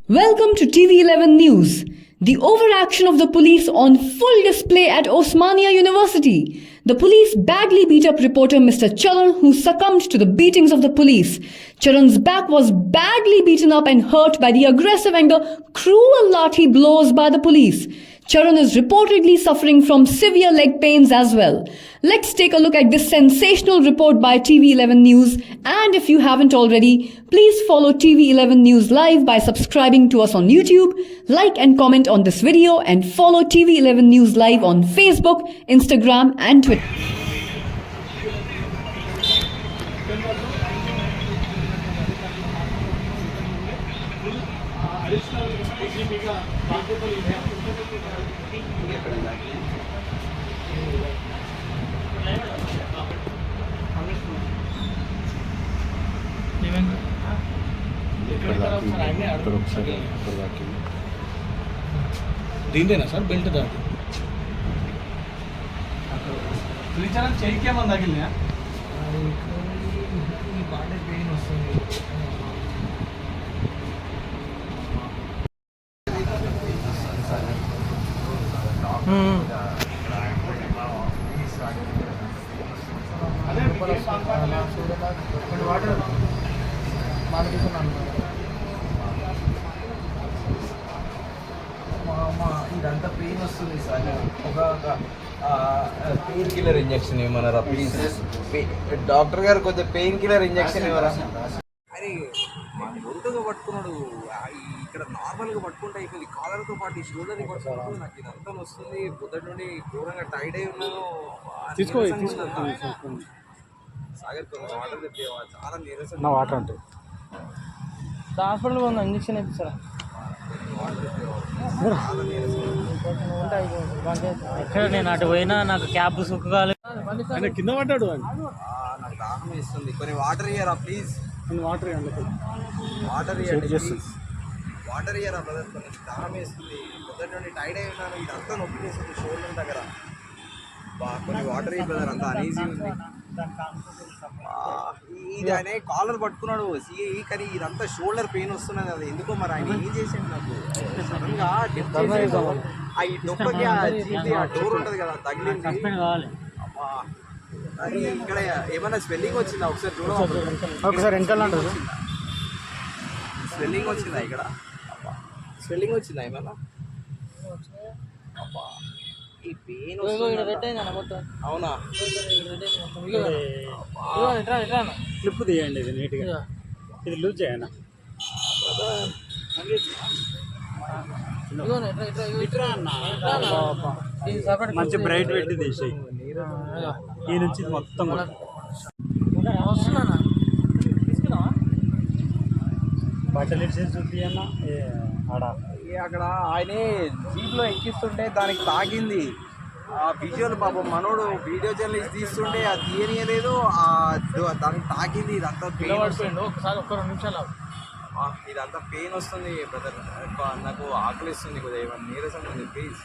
Welcome to TV11 News. The overaction of the police on full display at Osmania University. The police badly beat up reporter Mr. Charan, who succumbed to the beatings of the police. Charan's back was badly beaten up and hurt by the aggressive and the cruel lathi blows by the police. Charan is reportedly suffering from severe leg pains as well. Let's take a look at this sensational report by TV11 News. And if you haven't already, please follow TV11 News Live by subscribing to us on YouTube, like and comment on this video, and follow TV11 News Live on Facebook, Instagram and Twitter. దీందేనా sir belt దాది శ్రీచరణ్ చెయ్యికి ఏమన్నా తగిలినా ఈ body pain వస్తుంది. Water ఇదంతా pain వస్తుంది sir. ఒక పెయిన్ కిల్లర్ ఇంజక్షన్ ఇవ్వమన్నారా ప్లీజ్? డాక్టర్ గారు కొంచెం పెయిన్ కిల్లర్ ఇంజక్షన్ ఇవ్వరా? అరే మా గొంతుగా పట్టుకున్నాడు, ఇక్కడ నార్మల్గా పట్టుకుంటా అయిపోయింది. కాలర్తో పాటు ఈ షోల్డర్ని పట్టుకున్నాడు. నాకు ఇదంతా వస్తుంది. పొద్దుటి నుండి ఘోరంగా టైర్డ్ అయి ఉన్నాను. సాగర్ కొంచెం వాటర్ తెప్పేవా? చాలా నీరసం. నా వాటర్ అంటే హాస్పిటల్ ఉంది, ఇంజక్షన్ ఇప్పిస్తారా? ఎక్కడ నేను అటు పోయినా నాకు క్యాబ్ సుఖ కాలేదు. కింద పడ్డాడు. నాకు దాహం వేస్తుంది, కొన్ని వాటర్ ఇయ్యరా ప్లీజ్? వాటర్ వాటర్ ఇవ్వండి ప్లీజ్. వాటర్ ఇయ్యరా బ్రదర్? కొన్ని దాహం వేస్తుంది. పొద్దుటి నుండి టైర్డ్ అయి ఉన్నాను. ఇదంతా నొప్పి వేస్తుంది షోల్డర్ దగ్గర. కొన్ని వాటర్ ఇయ్యి బ్రదర్, అంతా అనీజీ ఉంది. ఇది ఆయన కాలర్ పట్టుకున్నాడు సిఐ, కానీ ఇదంతా షోల్డర్ పెయిన్ వస్తున్నది. అది ఎందుకో మరి ఆయన ఏం చేసాడు? నాకు సడన్ గా ఈ నొప్పకి ఆ డోర్ ఉంటుంది కదా తగిలింది. అది ఇక్కడ ఏమైనా స్వెల్లింగ్ వచ్చిందా? ఒకసారి చూడ. ఒకసారి వెనకాల స్వెల్లింగ్ వచ్చిందా? ఇక్కడ స్వెల్లింగ్ వచ్చిందా ఏమైనా? ఈ పెయిన్ అవునా? క్లిప్ తీయండి, ఇది నీట్గా ఇది లూజ్ చేయనా? మంచి బ్రైట్ పెట్టి తీసేయి. ఈ నుంచి మొత్తం బట్టలు ఇచ్చేసి చూపియన్నా అక్కడ ఆయనే జీప్లో ఎక్కిస్తుంటే దానికి తాగింది. ఆ విజువల్ పాపం మనోడు వీడియో జర్నలిస్ట్ తీస్తుంటే అది తీయనియలేదు, దానికి తాగింది. ఇదంతా పెయిన్ వస్తుంది. ఇదంతా పెయిన్ వస్తుంది బ్రదర్. నాకు ఆకలిస్తుంది, కొద్దిగా ఏమన్నా నీరసం ఉంది ప్లీజ్.